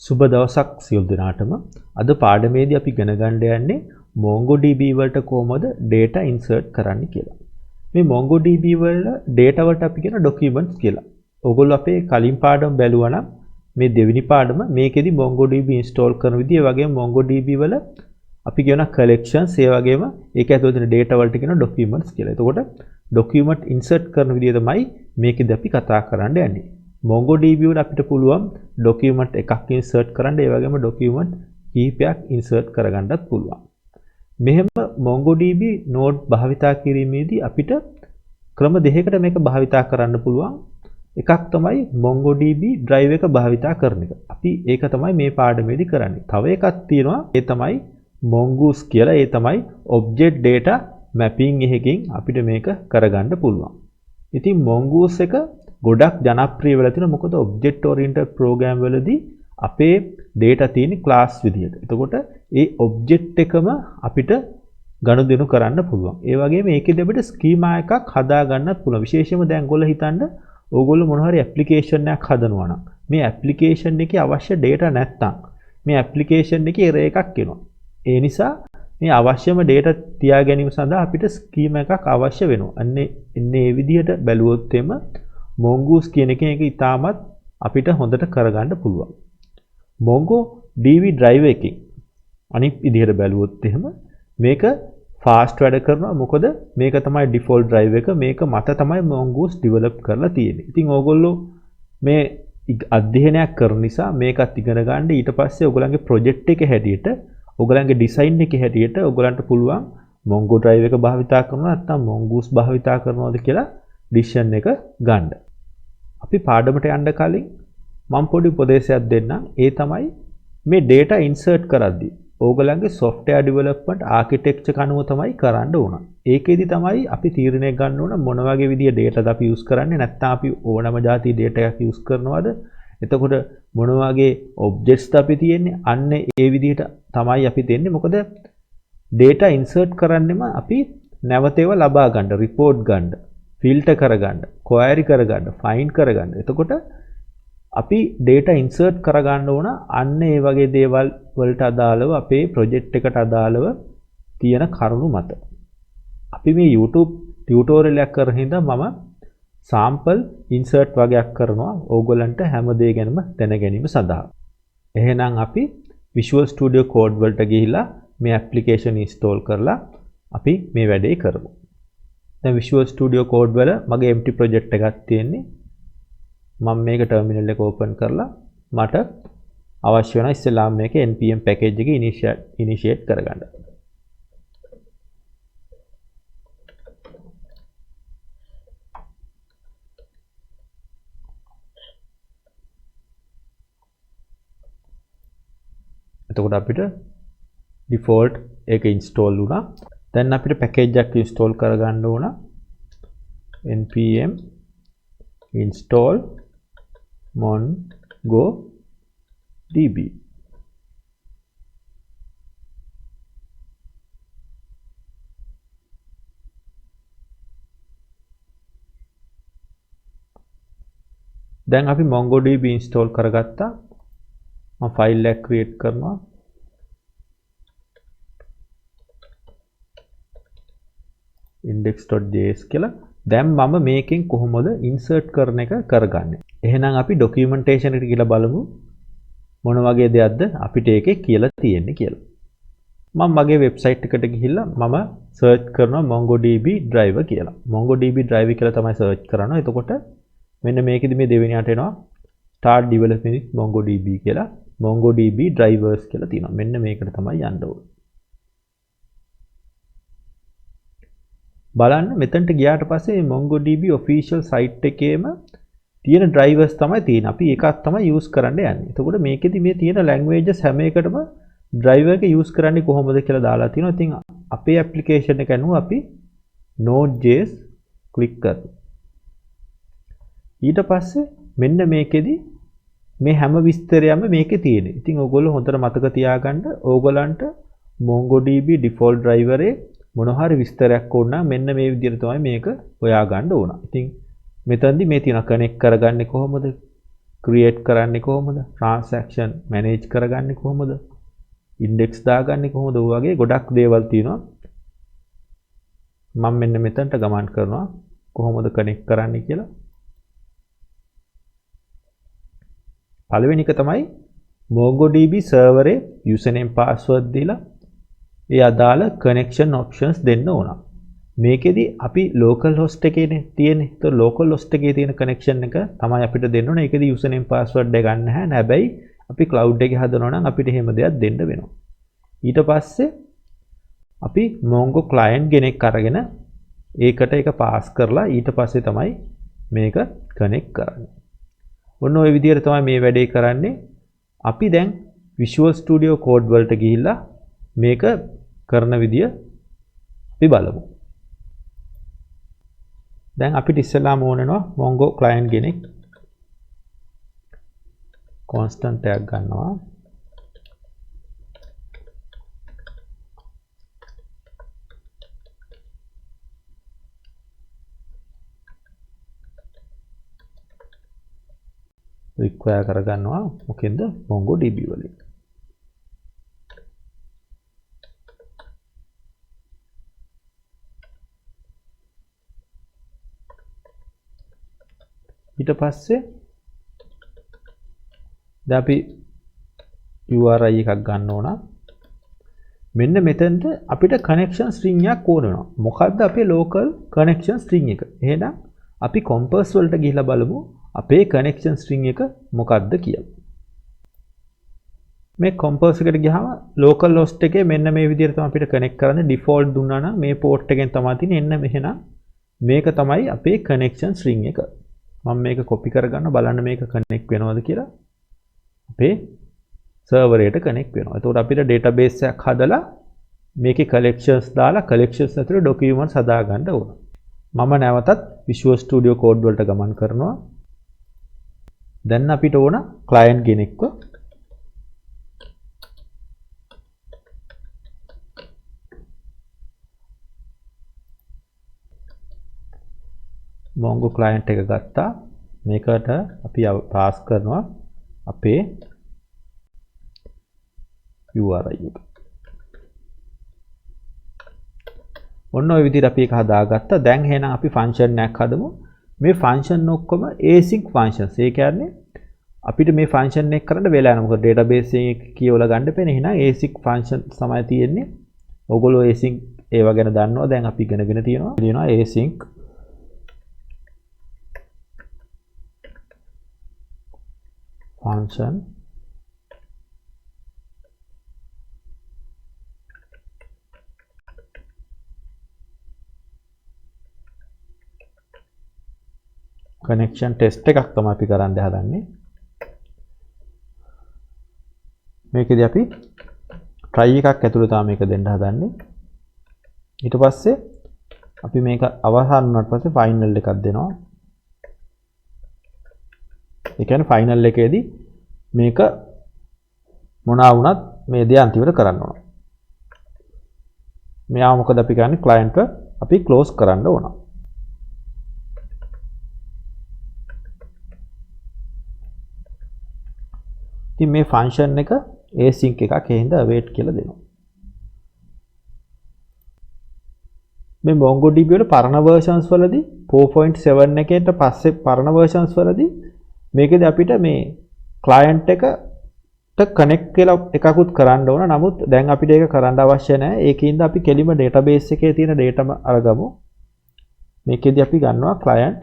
සුබ දවසක් සියලු දෙනාටම. අද පාඩමේදී අපි ඉගෙන ගන්න යන්නේ MongoDB වලට කොහොමද data insert කරන්න කියලා. මේ MongoDB වල data වලට අපි කියන documents කියලා. ඕගොල්ලෝ අපේ කලින් පාඩම බැලුවා නම් මේ දෙවෙනි පාඩම මේකෙදි MongoDB install කරන විදිය වගේම MongoDB වල අපි කියන collections ඒ වගේම ඒක ඇතුළේ තියෙන data වලට කියන documents කියලා. එතකොට document insert කරන විදිය තමයි මේකෙදි අපි කතා කරන්න යන්නේ. MongoDB වල අපිට පුළුවන් document එකක් insert කරන්න ඒ වගේම document කීපයක් insert කරගන්නත් පුළුවන්. මෙහෙම MongoDB node භාවිතා කිරීමේදී අපිට ක්‍රම දෙකකට මේක භාවිතා කරන්න පුළුවන්. එකක් තමයි MongoDB drive එක භාවිතා කරන එක. අපි ඒක තමයි මේ පාඩමේදී කරන්නේ. තව එකක් තියෙනවා ඒ තමයි Mongoose කියලා. ඒ තමයි object data mapping එකකින් අපිට මේක කරගන්න පුළුවන්. ඉතින් Mongoose එක ගොඩක් ජනප්‍රිය වෙලා තියෙනවා. මොකද object oriented program වලදී අපේ data තියෙන class විදියට. එතකොට ඒ object එකම අපිට ගනුදෙනු කරන්න පුළුවන්. ඒ වගේම මේකෙදි අපිට schema එකක් හදා ගන්නත් පුළුවන්. විශේෂයෙන්ම දැන් ඔයගොල්ලෝ හිතන්න ඕගොල්ලෝ මොන හරි application එකක් හදනවා නම් මේ application එකේ අවශ්‍ය data නැත්නම් මේ application එකේ error එකක් එනවා. ඒ නිසා මේ අවශ්‍යම data තියා ගැනීම සඳහා අපිට schema එකක් අවශ්‍ය වෙනවා. අන්නේ මේ විදිහට බැලුවොත් එම Mongoose කියන එකෙන් ඒක ඉතාමත් අපිට හොඳට කරගන්න පුළුවන්. MongoDB drive එකකින් අනිත් විදිහට බැලුවොත් එහෙම මේක fast වැඩ කරනවා. මොකද මේක තමයි default drive එක. මේක මත තමයි Mongoose develop කරලා තියෙන්නේ. ඉතින් ඕගොල්ලෝ මේ අධ්‍යයනයක් කරන නිසා මේකත් ඉගෙන ගන්න. ඊට පස්සේ ඕගොල්ලන්ගේ project එක හැටියට ඕගොල්ලන්ගේ design එක හැටියට ඕගොල්ලන්ට පුළුවන් Mongo drive එක භාවිතා කරනවා නැත්නම් Mongoose භාවිතා කරනවද කියලා decision එක ගන්න. අපි පාඩමට යන්න කලින් මම පොඩි උපදේශයක් දෙන්නම්. ඒ තමයි මේ data insert කරද්දී ඕගොල්ලන්ගේ software development architecture කනුව තමයි කරන්න ඕන. ඒකෙදි තමයි අපි තීරණය ගන්න ඕන මොන වගේ විදිය data ද අපි use කරන්නේ. නැත්නම් අපි ඕනම જાති data එකක් use කරනවද? එතකොට මොන වගේ objects ද අපි තියෙන්නේ? අන්න ඒ විදිහට තමයි අපි දෙන්නේ. මොකද data insert කරන්නෙම අපි නැවත ඒවා ලබා ගන්න, report ගන්න, filter කරගන්න, query කරගන්න, find කරගන්න. එතකොට අපි data insert කරගන්න ඕන අන්න ඒ වගේ දේවල් වලට අදාළව අපේ project එකට අදාළව තියෙන කරුණු මත. අපි මේ YouTube tutorial එකක් කරන හින්දා මම sample insert වගේක් කරනවා ඕගොල්ලන්ට හැම දෙය ගැනම දැන ගැනීම සඳහා. එහෙනම් අපි Visual Studio Code වලට ගිහිලා මේ application install කරලා අපි මේ වැඩේ කරමු. දැන් Visual Studio Code වල මගේ empty project එකක් තියෙන්නේ. මම මේක terminal එක open කරලා මට අවශ්‍ය වෙන ඉස්සෙල්ලාම මේක npm package එක initiate කරගන්න. එතකොට අපිට default එක install වුණා. දැන් අපිට package එකක් install කරගන්න ඕන. npm install MongoDB. දැන් අපි MongoDB install කරගත්තා. මම ෆයිල් එකක් create කරනවා. index.js කියලා. දැන් මම මේකෙන් කොහොමද insert කරන එක කරගන්නේ. එහෙනම් අපි documentation එකට ගිහලා බලමු මොන වගේ දෙයක්ද අපිට ඒකේ කියලා තියෙන්නේ කියලා. මම මගේ website එකට ගිහිල්ලා මම search කරනවා MongoDB driver කියලා. MongoDB driver කියලා තමයි search කරනවා. එතකොට මෙන්න මේකෙදි මේ දෙවෙනි යට එනවා start developing with MongoDB කියලා. MongoDB drivers කියලා තියෙනවා. මෙන්න මේකට තමයි යන්න ඕනේ. බලන්න මෙතනට ගියාට පස්සේ MongoDB official site එකේම තියෙන drivers තමයි තියෙන්නේ. අපි ඒකක් තමයි use කරන්න යන්නේ. එතකොට මේකෙදි මේ තියෙන languages හැම එකටම driver එක use කරන්නේ කොහොමද කියලා දාලා තියෙනවා. ඉතින් අපේ application එක අනුව අපි Node.js click කරමු. ඊට පස්සේ මෙන්න මේකෙදි මේ හැම විස්තරයක්ම මේකේ තියෙනවා. ඉතින් ඕගොල්ලෝ හොඳට මතක තියාගන්න ඕගොල්ලන්ට MongoDB default driver එකේ මොන හරි විස්තරයක් ඕන නම් මෙන්න මේ විදිහට තමයි මේක හොයා ගන්න ඕන. ඉතින් මෙතනදී මේ තියෙන කනෙක්ට් කරගන්නේ කොහොමද? ක්‍රියේට් කරන්නේ කොහොමද? ට්‍රාන්සැක්ෂන් මැනේජ් කරගන්නේ කොහොමද? ඉන්ඩෙක්ස් දාගන්නේ කොහොමද? ඔය වගේ ගොඩක් දේවල් තියෙනවා. මම මෙන්න මෙතනට ගමන් කරනවා කොහොමද කනෙක්ට් කරන්නේ කියලා. පළවෙනි එක තමයි MongoDB සර්වරේ username password දීලා ඒ අදාළ connection options දෙන්න ඕන. මේකෙදි අපි local host එකේනේ තියෙන්නේ. ඒතකොට local host එකේ තියෙන connection එක තමයි අපිට දෙන්න ඕනේ. ඒකෙදි username password එක ගන්න නැහැ. හැබැයි අපි cloud එකේ හදනවා නම් අපිට එහෙම දෙයක් දෙන්න වෙනවා. ඊට පස්සේ අපි Mongo client කෙනෙක් අරගෙන ඒකට එක පාස් කරලා ඊට පස්සේ තමයි මේක කනෙක්ට් කරන්නේ. ඔන්න ඔය විදිහට තමයි මේ වැඩේ කරන්නේ. අපි දැන් Visual Studio Code වලට ගිහිල්ලා මේක කරන විදිය අපි බලමු. දැන් අපිට ඉස්සෙල්ලාම ඕන වෙනවා Mongo client කෙනෙක් constant එකක් ගන්නවා. require කරගන්නවා මොකෙන්ද MongoDB වලින්. ඊට පස්සේ දැන් අපි URI එකක් ගන්න ඕන. මෙන්න මෙතනට අපිට connection string එකක් ඕන වෙනවා. මොකද්ද අපේ local connection string එක? එහෙනම් අපි compass වලට ගිහිල්ලා බලමු අපේ connection string එක මොකක්ද කියලා. මේ compass එකට ගියාම local host එකේ මෙන්න මේ විදිහට තමයි අපිට connect කරන්න default දුන්නා නම් මේ port එකෙන් තමයි තියෙන්නේ. එන්න මෙහෙනම් මේක තමයි අපේ connection string එක. මම මේක copy කරගන්න බලන්න මේක connect වෙනවද කියලා. අපේ server එකට connect වෙනවා. එතකොට අපිට database එකක් හදලා මේකේ collections දාලා collections ඇතුලේ documents හදා ගන්න ඕන. මම නැවතත් Visual Studio Code වලට ගමන් කරනවා. දැන් අපිට ඕන client කෙනෙක්ව Mongo client එක ගත්තා. මේකට අපි pass කරනවා අපේ URI එක. ඔන්න ඔය විදිහට අපි ඒක හදාගත්තා. දැන් එහෙනම් අපි function එකක් හදමු. මේ function ඔක්කොම async functions. ඒ කියන්නේ අපිට මේ function එක කරන්න වෙලා නැහැ. මොකද database එකේ කියවලා ගන්න බැහැ. එහෙනම් async function තමයි තියෙන්නේ. ඔයගොල්ලෝ async ඒවා ගැන දන්නවා. දැන් අපි ඉගෙනගෙන තියෙනවා. කියනවා async function connection test එකක් තමයි අපි කරන්න හදන්නේ. මේකෙදී අපි try එකක් ඇතුළේ තමයි මේක දෙන්න හදන්නේ. ඊට පස්සේ අපි මේක අවසන් වුණාට පස්සේ final එකක් දෙනවා. ඒ කියන්නේ final එකේදී මේක මොනවා වුණත් මේ දේ අන්තිමට කරන්න ඕන. මෙයා මොකද අපි කියන්නේ client එක අපි close කරන්න ඕන. ඉතින් මේ function එක async එකක් හේඳ await කියලා දෙනවා. මේ MongoDB වල පරණ versions වලදී 4.7 එකේට පස්සේ පරණ versions වලදී මේකෙදි අපිට මේ client එකට connect කියලා එකකුත් කරන්න ඕන. නමුත් දැන් අපිට ඒක කරන්න අවශ්‍ය නැහැ. ඒකින්ද අපි කෙලිම database එකේ තියෙන data අරගමු. මේකෙදි අපි ගන්නවා client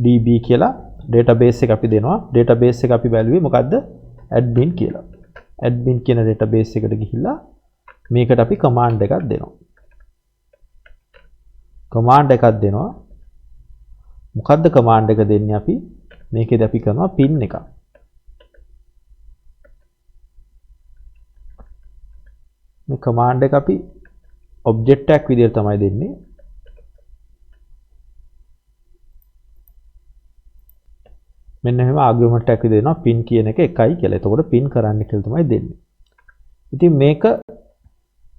db කියලා database එක අපි දෙනවා. database එක අපි බැලුවේ මොකද්ද? admin කියලා. admin කියන database එකට ගිහිල්ලා මේකට අපි command එකක් දෙනවා. command එකක් දෙනවා. මොකද්ද command එක දෙන්නේ අපි? මේකෙදි අපි කරනවා pin එකක්. මේ command එක අපි object එකක් විදිහට තමයි දෙන්නේ. මෙන්න මෙහෙම argument එකක් විදිහට දෙනවා pin කියන එක එකයි කියලා. එතකොට pin කරන්න කියලා තමයි දෙන්නේ. ඉතින් මේක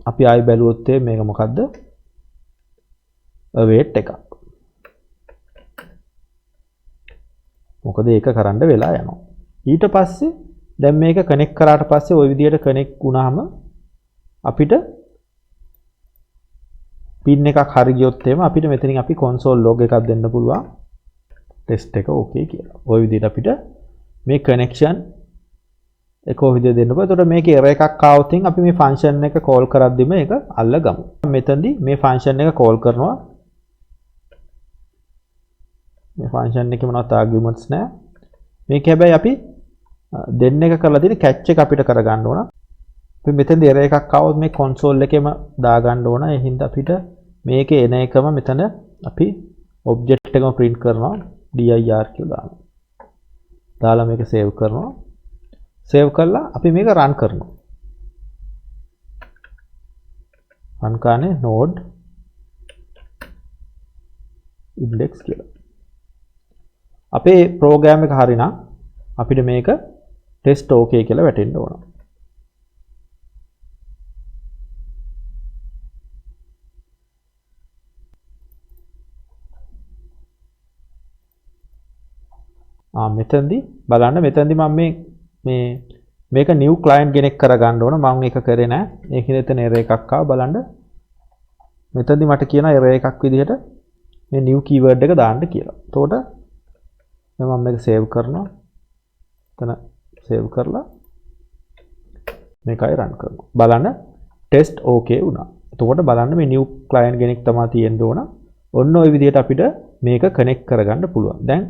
අපි ආයි බැලුවොත් මේක මොකද්ද? await එකක්. මොකද ඒක කරන්න වෙලා යනවා. ඊට පස්සේ දැන් මේක කනෙක්ට් කරාට පස්සේ ওই විදියට කනෙක්ට් වුණාම අපිට පින් එකක් හරි ගියොත් එහෙම අපිට මෙතනින් අපි console log එකක් දෙන්න පුළුවන්. ටෙස්ට් එක ඕකේ කියලා. ওই විදියට අපිට මේ කනෙක්ෂන් එක ඔය විදියට දෙන්න පුළුවන්. එතකොට මේකේ error එකක් ආවොත් අපි මේ ෆන්ක්ෂන් එක කෝල් කරද්දිම ඒක අල්ලගමු. මෙතනදී මේ ෆන්ක්ෂන් එක කෝල් කරනවා. මේ ෆන්ක්ෂන් එකේ මොනවත් ආගියුමන්ට්ස් නැහැ. මේක හැබැයි අපි දෙන්න එක කරලා තියෙන කැච් එක අපිට කරගන්න ඕන. අපි මෙතනදී error එකක් ආවොත් මේ console එකේම දාගන්න ඕන. ඒ හින්දා අපිට මේකේ එන එකම මෙතන අපි object එකම print කරනවා dir කියලා දානවා. දාලා මේක save කරනවා. save කරලා අපි මේක run කරනවා. run කරන්නේ node index කියලා. අපේ program එක හරිනම් අපිට මේක test okay කියලා වැටෙන්න ඕන. මෙතනදී බලන්න මෙතනදී මම මේක new client කෙනෙක් කරගන්න ඕන. මම ඒක කරේ නෑ. ඒකින් එතන error එකක් ආවා බලන්න. මෙතනදී මට කියනවා error එකක් විදිහට මේ new keyword එක දාන්න කියලා. එතකොට මම මේක save කරනවා. එතන save කරලා මේකයි run කරනවා. බලන්න test okay වුණා. එතකොට බලන්න මේ new client කෙනෙක් තමයි තියෙන්න ඕන. ඔන්න ওই විදිහට අපිට මේක connect කරගන්න පුළුවන්. දැන්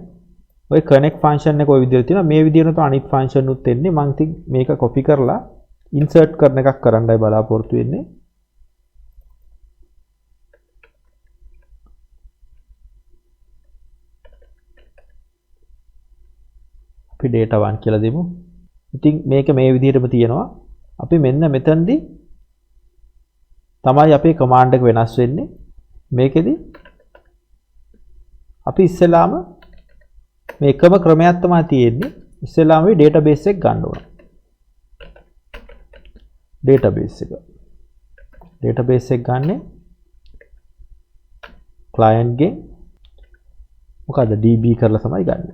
ඔය connect function එක ওই විදිහට තියෙනවා. මේ විදිහට තමයි අනිත් function උත් එන්නේ. මම ඉතින් මේක copy කරලා insert කරන එකක් කරන්නයි බලාපොරොත්තු වෙන්නේ. අපි data 1 කියලා දෙමු. ඉතින් මේක මේ විදිහටම තියෙනවා. අපි මෙන්න මෙතනදී තමයි අපේ command එක වෙනස් වෙන්නේ. මේකෙදි අපි ඉස්සෙල්ලාම මේ එකම ක්‍රමයක් තමයි තියෙන්නේ. ඉස්සෙල්ලාම අපි database එක ගන්න ඕන. database එක ගන්න client ගෙන් මොකද db කරලා තමයි ගන්න.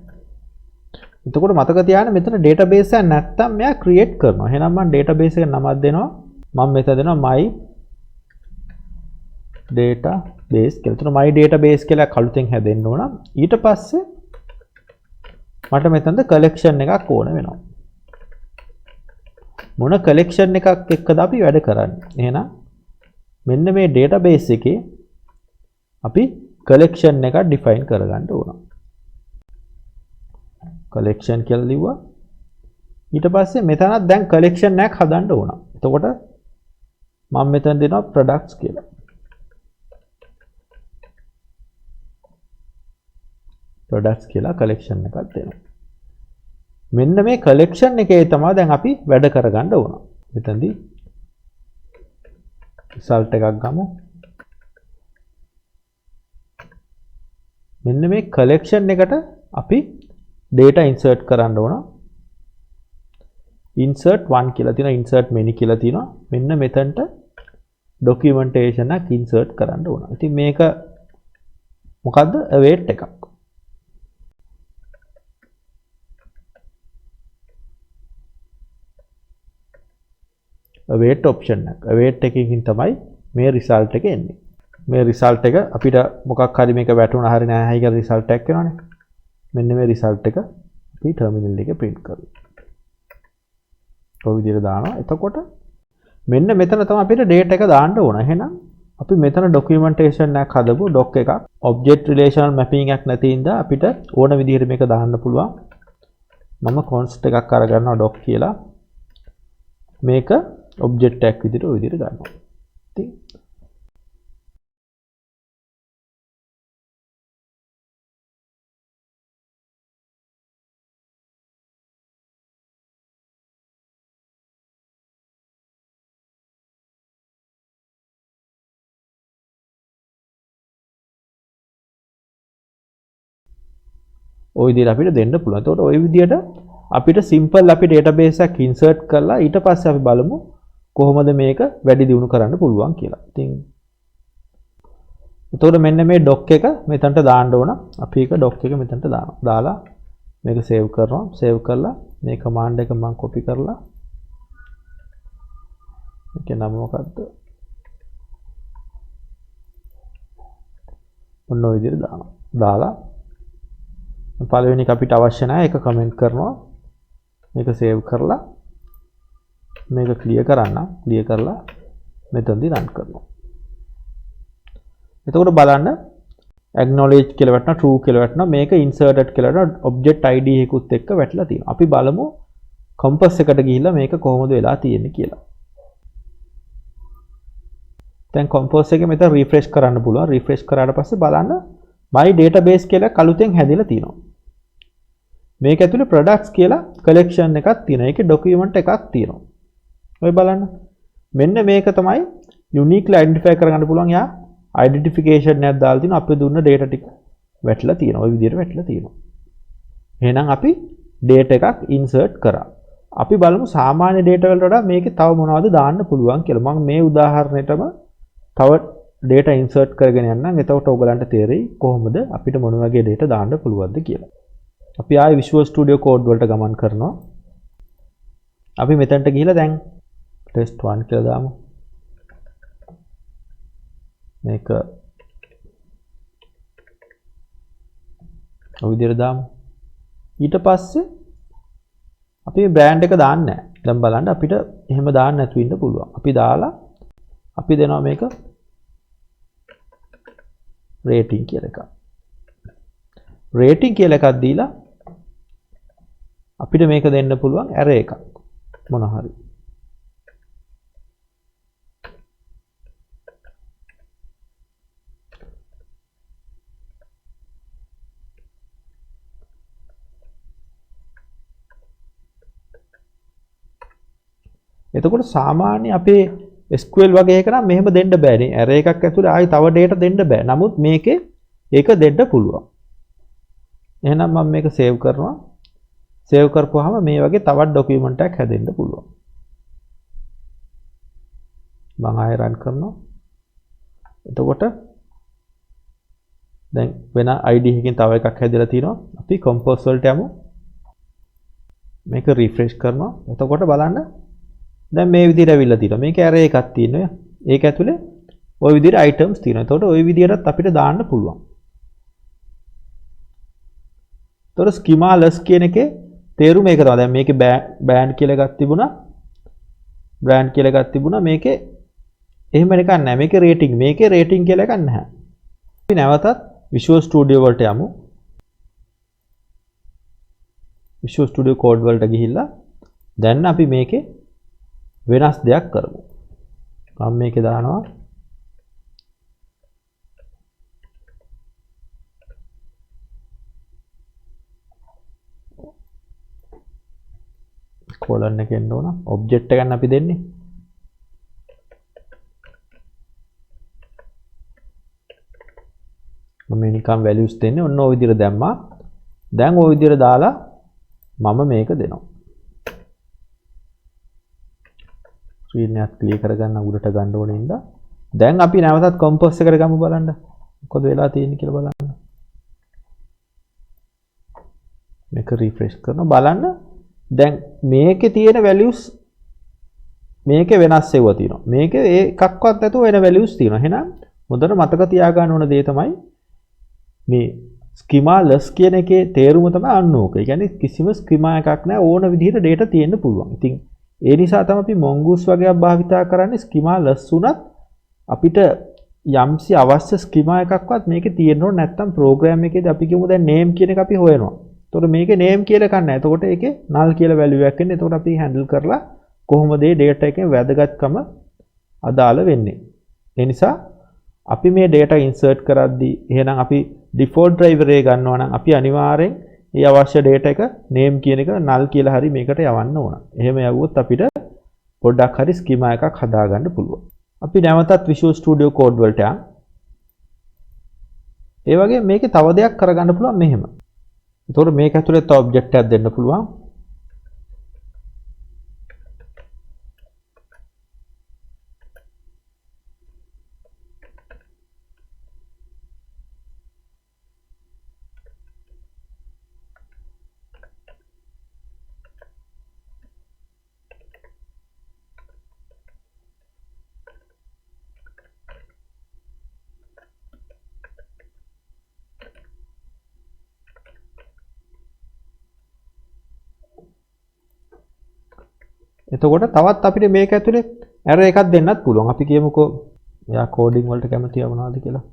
එතකොට මතක තියාගන්න මෙතන database එක නැත්තම් මෙයා create කරනවා. එහෙනම් මම database එක නමක් දෙනවා. මම මෙතන දෙනවා my database කියලා. එතන my database කියලා කලුතෙන් හැදෙන්න ඕන. ඊට පස්සේ මට මෙතනද collection එකක් ඕන වෙනවා. මොන collection එකක් එක්කද අපි වැඩ කරන්නේ? එහෙනම් මෙන්න මේ database එකේ අපි collection එකක් define කරගන්න ඕන. collection කියලා ලිව්වා. ඊට පස්සේ මෙතනත් දැන් collection එකක් හදන්න ඕන. එතකොට මම මෙතන දෙනවා products කියලා. products කියලා collection එකක් දෙනවා. මෙන්න මේ collection එකේ තමයි දැන් අපි වැඩ කරගන්න ඕන. මෙතනදී result එකක් ගමු. මෙන්න මේ collection එකට අපි data insert කරන්න ඕන. insert 1 කියලා තියෙනවා, insert many කියලා තියෙනවා. මෙන්න මෙතනට documentation එකක් insert කරන්න ඕන. ඉතින් මේක මොකද්ද? await එකක්. await option එක. await එකකින් තමයි මේ result එක එන්නේ. මේ result එක අපිට මොකක් හරි මේක වැටුණා හරි නැහැ කියලා result එකක් එනවනේ. මෙන්න මේ result එක අපි terminal එකේ print කරමු. ඔය විදිහට දානවා. එතකොට මෙන්න මෙතන තමයි අපිට data එක දාන්න ඕන. එහෙනම් අපි මෙතන documentation එකක් හදපු doc එකක් object relational mapping එකක් නැති ඉඳලා අපිට ඕන විදිහට මේක දාන්න පුළුවන්. මම const එකක් අරගන්නවා doc කියලා. මේක object එකක් විදිහට ඔය විදිහට ගන්නවා. ඉතින් ওই විදිහට අපිට දෙන්න පුළුවන්. එතකොට ওই විදිහට අපිට simple අපි database එකක් insert කරලා ඊට පස්සේ අපි බලමු කොහොමද මේක වැඩි දියුණු කරන්න පුළුවන් කියලා. ඉතින් එතකොට මෙන්න මේ doc එක මෙතනට දාන්න ඕන. අපි ඒක doc එක මෙතනට දානවා. දාලා මේක සේව් කරනවා. සේව් කරලා මේ කමාන්ඩ් එක මම කොපි කරලා මේකේ නම මොකද්ද? ඔන්න ඔය විදිහට දානවා. දාලා පළවෙනි එක අපිට අවශ්‍ය නැහැ. ඒක කමෙන්ට් කරනවා. මේක සේව් කරලා මේක ක්ලියර් කරන්න. ක්ලියර් කරලා මෙතනදී රන් කරනවා. එතකොට බලන්න acknowledge කියලා වැටෙනවා, true කියලා වැටෙනවා. මේක inserted කියලා වැටෙනවා. object id එකකුත් එක්ක වැටලා තියෙනවා. අපි බලමු compass එකට ගිහිල්ලා මේක කොහොමද වෙලා තියෙන්නේ කියලා. දැන් compass එකේ මෙතන refresh කරන්න පුළුවන්. refresh කරාට පස්සේ බලන්න my database කියලා කලුතෙන් හැදිලා තියෙනවා. මේක ඇතුලේ products කියලා collection එකක් තියෙනවා. ඒකේ document එකක් තියෙනවා. ඔය බලන්න. මෙන්න මේක තමයි uniquely identify කරගන්න පුළුවන් යා identification එකක් දාලා තිනවා. අපි දුන්න data ටික වැටලා තියෙනවා. ওই විදිහට වැටලා තියෙනවා. එහෙනම් අපි data එකක් insert කරා. අපි බලමු සාමාන්‍ය data වලට වඩා මේකේ තව මොනවද දාන්න පුළුවන් කියලා. මම මේ උදාහරණයටම තව data insert කරගෙන යන්නම්. එතකොට ඔයගලන්ට තේරෙයි කොහොමද අපිට මොන වගේ data දාන්න පුළුවන්ද කියලා. අපි ආයේ Visual Studio Code වලට ගමන් කරනවා. අපි මෙතනට ගිහිල්ලා දැන් test 1 කියලා දාමු. මේක ඔය විදිහට දාමු. ඊට පස්සේ අපි බ්‍රෑන්ඩ් එක දාන්නේ නැහැ. දැන් බලන්න අපිට එහෙම දාන්න නැතුව ඉන්න පුළුවන්. අපි දාලා අපි දෙනවා මේක rating කියලා එකක්. rating කියලා එකක් දීලා අපිට මේක දෙන්න පුළුවන් array එකක් මොන හරි. එතකොට සාමාන්‍ය අපේ SQL වගේ එක නම් මෙහෙම දෙන්න බෑනේ. array එකක් ඇතුලේ ආයි තව data දෙන්න බෑ. නමුත් මේකේ ඒක දෙන්න පුළුවන්. එහෙනම් මම මේක save කරනවා. save කරපුවාම මේ වගේ තවත් document එකක් හැදෙන්න පුළුවන්. මම ආයෙ run කරනවා. එතකොට දැන් වෙන ID එකකින් තව එකක් හැදලා තිනවා. අපි compose වලට යමු. මේක refresh කරනවා. එතකොට බලන්න දැන් මේ විදිහට ඇවිල්ලා තියෙනවා. මේක array එකක් තියෙනවා. ඒක ඇතුලේ ওই විදිහට items තියෙනවා. එතකොට ওই විදිහටත් අපිට දාන්න පුළුවන්. එතකොට schema less කියන එකේ තේරුම මේක තමයි. දැන් මේකේ brand කියලා එකක් තිබුණා. brand කියලා එකක් තිබුණා. මේකේ එහෙම එකක් නැහැ. මේකේ rating. මේකේ rating කියලා එකක් නැහැ. අපි නැවතත් Visual Studio වලට යමු. Visual Studio Code වලට ගිහිල්ලා දැන් අපි මේකේ වෙනස් දෙයක් කරමු. මම මේකේ දානවා colon එක එන්න ඕන. object එක ගන්න අපි දෙන්නේ. මම නිකන් values දෙන්නේ. ඔන්න ඔය විදිහට දැම්මා. දැන් ඔය විදිහට දාලා මම මේක දෙනවා. screen එකත් clear කරගන්න උඩට ගන්න ඕනේ ඉඳලා දැන් අපි නැවතත් compose එකට ගමු බලන්න මොකද වෙලා තියෙන්නේ කියලා බලන්න මේක refresh කරනවා බලන්න දැන් මේකේ තියෙන values මේකේ වෙනස් ඒවා තියෙනවා මේකේ එකක්වත් නැතුව වෙන values තියෙනවා එහෙනම් මුදට මතක තියාගන්න ඕන දේ තමයි මේ schema less කියන එකේ තේරුම තමයි අන්න ඕක. ඒ කියන්නේ කිසිම schema එකක් නැහැ ඕන විදිහට data තියෙන්න පුළුවන්. ඉතින් ඒ නිසා තමයි අපි mongoose වගේක් භාවිතා කරන්නේ schema less උනත් අපිට යම්සි අවශ්‍ය schema එකක්වත් මේකේ තියෙන්න ඕන නැත්නම් program එකේදී අපි කියමු දැන් name කියන එක අපි හොයනවා. එතකොට මේකේ name කියලා එකක් නැහැ. එතකොට ඒකේ null කියලා value එකක් එන්නේ. එතකොට අපි handle කරලා කොහොමද මේ data එකේ වැදගත්කම අදාළ වෙන්නේ. ඒ නිසා අපි මේ data insert කරද්දී එහෙනම් අපි default driver එක ගන්නවා නම් අපි අනිවාර්යෙන් මේ අවශ්‍ය data එක name කියන එක null කියලා හරි මේකට යවන්න ඕන. එහෙම යවුවොත් අපිට පොඩ්ඩක් හරි schema එකක් හදාගන්න පුළුවන්. අපි නැවතත් Visual Studio Code වලට යන්. ඒ වගේ මේකේ තව දෙයක් කරගන්න පුළුවන් මෙහෙම. ඒතකොට මේක ඇතුලේ තව object එකක් දෙන්න පුළුවන්. එතකොට තවත් අපිට මේක ඇතුලේ array එකක් දෙන්නත් පුළුවන්. අපි කියමුකෝ එයා කෝඩින් වලට කැමති වුණාද කියලා.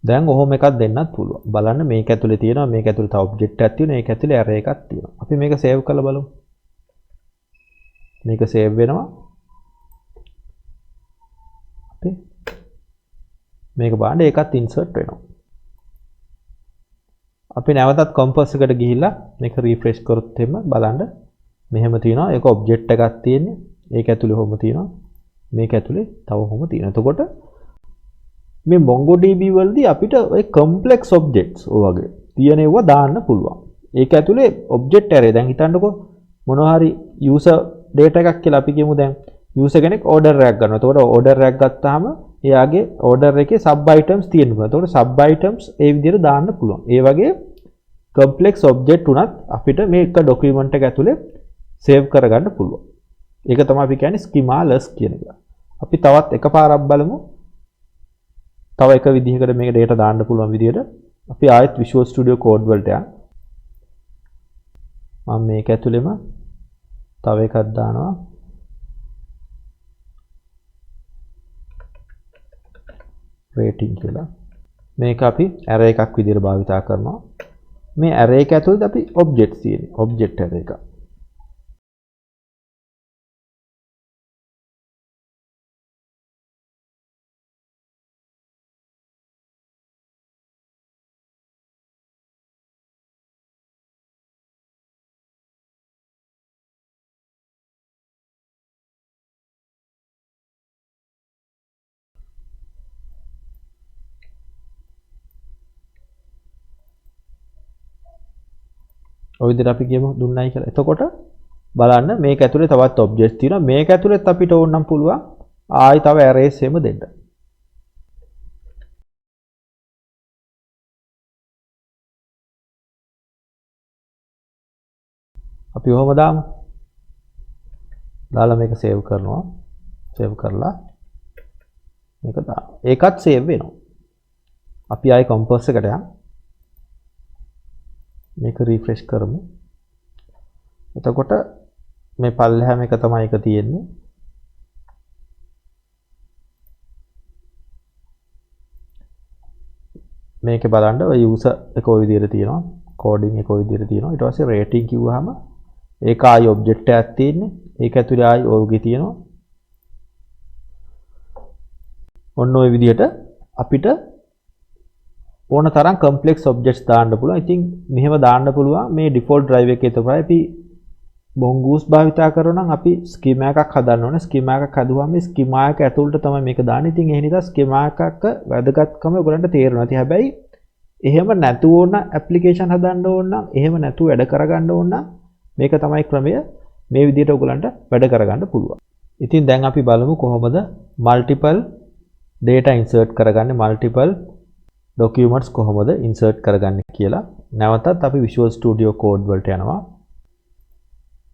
දැන් ඔහොම එකක් දෙන්නත් පුළුවන්. බලන්න මේක ඇතුලේ තියෙනවා, මේක ඇතුලේ තව ඔබ්ජෙක්ට් එකක් තියෙනවා, මේක ඇතුලේ array එකක් තියෙනවා. අපි මේක සේව් කරලා බලමු. මේක සේව් වෙනවා. අපි මේක බලන්න ඒකත් ඉන්සර්ට් වෙනවා. අපි නැවතත් කොම්පස් එකට ගිහිල්ලා මේක රිෆ්‍රෙෂ් කරොත් එන්න බලන්න මෙහෙම තියෙනවා. ඒක ඔබ්ජෙක්ට් එකක් තියෙන්නේ. ඒක ඇතුලේ කොහොම තියෙනවා. මේක ඇතුලේ තව කොහොම තියෙනවා. එතකොට මේ MongoDB වලදී අපිට ඔය කම්ප්ලෙක්ස් ඔබ්ජෙක්ට්ස් වගේ තියෙනවා දාන්න පුළුවන්. ඒක ඇතුලේ ඔබ්ජෙක්ට් ඇරේ දැන් හිතන්නකෝ මොනවා හරි යූසර් data එකක් කියලා අපි කියමු දැන් යූසර් කෙනෙක් order එකක් ගන්නවා. එතකොට order එකක් ගත්තාම එයාගේ order එකේ sub items තියෙනවා. එතකොට sub items ඒ විදිහට දාන්න පුළුවන්. ඒ වගේ complex object උනත් අපිට මේක document එක ඇතුලේ save කරගන්න පුළුවන්. ඒක තමයි අපි කියන්නේ schemaless කියන එක. අපි තවත් එකපාරක් බලමු. තව එක විදිහකට මේක data දාන්න පුළුවන් විදිහට අපි ආයෙත් Visual Studio Code වලට යන්න. මම මේක ඇතුළෙම තව එකක් දානවා. rating කියලා. මේක අපි array එකක් විදිහට භාවිතා කරනවා. මේ array එක ඇතුළේ අපි objects තියෙනවා. object array එක. ඔය විදිහට අපි කියමු දුන්නයි කියලා. එතකොට බලන්න මේක ඇතුලේ තවත් ඔබ්ජෙක්ට්ස් තියෙනවා. මේක ඇතුලේත් අපිට ඕන නම් පුළුවන් ආයි තව arrays එහෙම දෙන්න. අපි ඔහොම දාමු. දාලා මේක සේව් කරනවා. සේව් කරලා මේක දානවා. ඒකත් සේව් වෙනවා. අපි ආයි කොම්පෝස් එකට යමු. මේක රිෆ්‍රෙෂ් කරමු. එතකොට මේ පල්ලෙහාම එක තමයි එක තියෙන්නේ. මේකේ බලන්න ඔය යූසර් එක ඔය විදිහට තියෙනවා. කෝඩින් එක ඔය විදිහට තියෙනවා. ඊට පස්සේ රේටින් කිව්වහම ඒක ආයි ඔබ්ජෙක්ට් එකක් තියෙන්නේ. ඒක ඇතුලේ ආයි ඔය වගේ තියෙනවා. ඔන්න ඔය විදිහට අපිට ඕන තරම් complex objects දාන්න පුළුවන්. ඉතින් මෙහෙම දාන්න පුළුවන් මේ default drive එකේ තමයි අපි mongoose භාවිතා කරනවා නම් අපි schema එකක් හදන්න ඕනේ. schema එකක් හදුවාම මේ schema එක ඇතුළට තමයි මේක දාන්නේ. ඉතින් ඒ නිසා schema එකක වැදගත්කම ඔයගලන්ට තේරෙනවා. ඉතින් හැබැයි එහෙම නැතුව ඕන application හදන්න ඕන නම් එහෙම නැතුව වැඩ කරගන්න ඕන නම් මේක තමයි ක්‍රමය. මේ විදිහට ඔයගලන්ට වැඩ කරගන්න පුළුවන්. ඉතින් දැන් අපි බලමු කොහොමද multiple data insert කරගන්නේ, multiple documents කොහොමද insert කරගන්නේ කියලා. නැවතත් අපි Visual Studio Code වලට යනවා.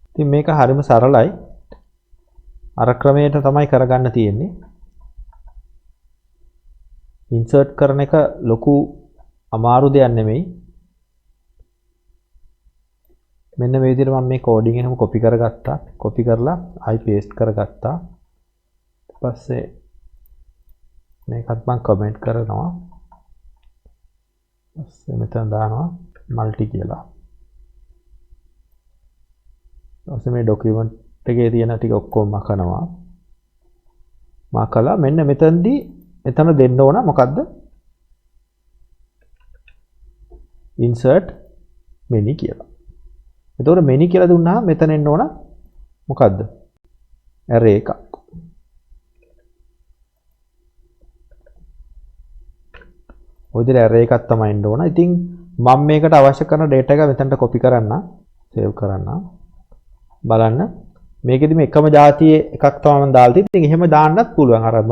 ඉතින් මේක හරිම සරලයි. අර ක්‍රමයට තමයි කරගන්න තියෙන්නේ. insert කරන එක ලොකු අමාරු දෙයක් නෙමෙයි. මෙන්න මේ විදිහට මම මේ කෝඩින් එකම copy කරගත්තා. copy කරලා ආයි paste කරගත්තා. ඊට පස්සේ මේකත් මම comment කරනවා. ඊපස්සේ මෙතන දානවා multi කියලා. ඊපස්සේ මේ document එකේ තියෙන ටික ඔක්කොම මකනවා. මකලා මෙන්න මෙතනදී එතන දෙන්න ඕන මොකද්ද? insert menu කියලා. එතකොට menu කියලා දුන්නාම මෙතන එන්න ඕන මොකද්ද? array එකක්. ඔය විදිහට array එකක් තමයි එන්න ඕන. ඉතින් මම මේකට අවශ්‍ය කරන data එක මෙතනට copy කරන්න, save කරන්න. බලන්න මේකෙදි මේ එකම જાතියේ එකක් තමයි මම දාලා තියෙන්නේ. ඉතින් එහෙම දාන්නත් පුළුවන්. අරම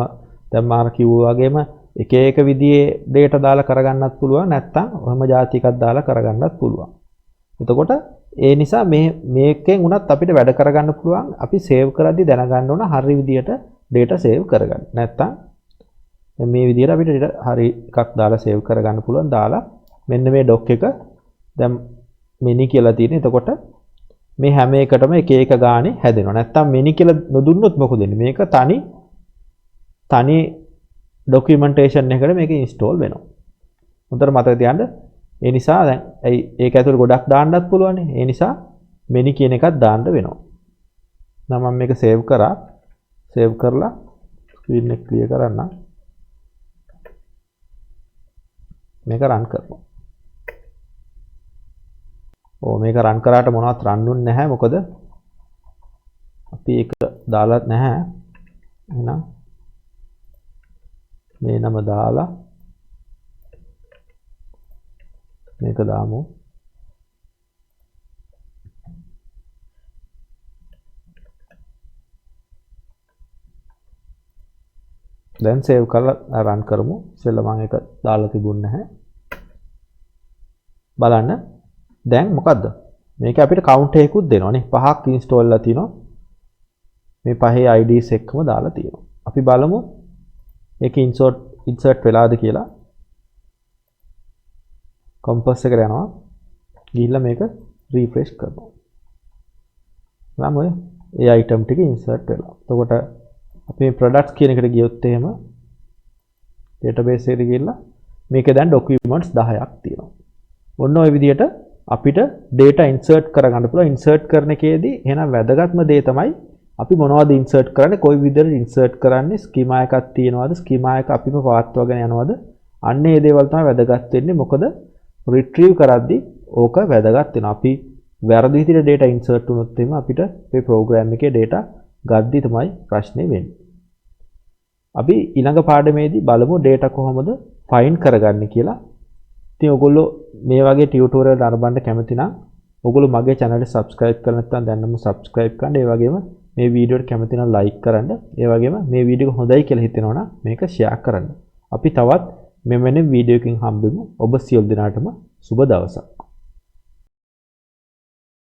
දැන් මාර කිව්වා වගේම එක එක විදිහේ data දාලා කරගන්නත් පුළුවන්. නැත්නම් ඔහම જાති එකක් දාලා කරගන්නත් පුළුවන්. එතකොට ඒ නිසා මේකෙන් උනත් අපිට වැඩ කරගන්න පුළුවන්. අපි save කරද්දී දැනගන්න ඕන හරි විදිහට data save කරගන්න. නැත්නම් දැන් මේ විදිහට අපිට හරි එකක් දාලා සේව් කරගන්න පුළුවන්. දාලා මෙන්න මේ ඩොක් එක දැන් මිනි කියලා තියෙන. එතකොට මේ හැම එකටම එක එක ගානේ හැදෙනවා. නැත්තම් මිනි කියලා නොදුන්නොත් මොකද වෙන්නේ? මේක තනි ડોකියුමන්ටේෂන් එකකට මේක ඉන්ස්ටෝල් වෙනවා. හොඳට මතක තියාගන්න. ඒ නිසා දැන් ඒක ඇතුළේ ගොඩක් දාන්නත් පුළුවන්. ඒ නිසා මිනි කියන එකක් දාන්න වෙනවා. දැන් මම මේක සේව් කරා. සේව් කරලා ස්ක්‍රීන් එක ක්ලියර් කරන්න. මේක රන් කරනවා. මේක රන් කරාට මොනවත් රන් වෙන්නේ නැහැ. මොකද අපි ඒක දාලත් නැහැ. එහෙනම් මේ නම දාලා මේක දාමු. දැන් සේව් කරලා රන් කරමු. ඉතින් මම ඒක දාලා තිබුණ නැහැ. බලන්න. දැන් මොකද්ද? මේක අපිට කවුන්ට් එකකුත් දෙනවනේ. 5ක් ඉන්ස්ටෝල් වෙලා තිනවා. මේ පහේ IDs එක්කම දාලා තියෙනවා. අපි බලමු ඒක ඉන්සර්ට් වෙලාද කියලා. කොම්පස් එකට යනවා. ගිහිල්ලා මේක රිෆ්‍රෙෂ් කරනවා. නම් ඔය ඒ අයිටම් ටික ඉන්සර්ට් වෙලා. එතකොට අපි මේ ප්‍රොඩක්ට්ස් කියන එකට ගියොත් එහෙම database එකට ගිහිල්ලා මේකේ දැන් documents 10ක් තියෙනවා. ඔන්න ඔය විදිහට අපිට data insert කරගන්න පුළුවන්. insert කරන එකේදී එහෙනම් වැදගත්ම දේ තමයි අපි මොනවද insert කරන්නේ, කොයි විදිහට insert කරන්නේ, schema එකක් තියෙනවද, schema එක අපිම පවත්වාගෙන යනවද, අන්න ඒ දේවල් තමයි වැදගත් වෙන්නේ. මොකද retrieve කරද්දී ඕක වැදගත් වෙනවා. අපි වැරදි විදිහට data insert වුණොත් එimhe අපිට මේ program එකේ data ගද්දි තමයි ප්‍රශ්නේ වෙන්නේ. අපි ඊළඟ පාඩමේදී බලමු data කොහොමද find කරගන්නේ කියලා. ඉතින් ඔයගොල්ලෝ මේ වගේ ටියුටෝරියල් අරබන්න කැමති නම් ඔයගොල්ලෝ මගේ channel එක subscribe කරලා නැත්නම් දැන්ම subscribe කරන්න. ඒ වගේම මේ වීඩියෝට කැමති නම් like කරන්න. ඒ වගේම මේ වීඩියෝ එක හොඳයි කියලා හිතෙනවා නම් මේක share කරන්න. අපි තවත් මෙවැනි වීඩියෝ එකකින් හම්බෙමු. ඔබ සියලු දෙනාටම සුබ දවසක්.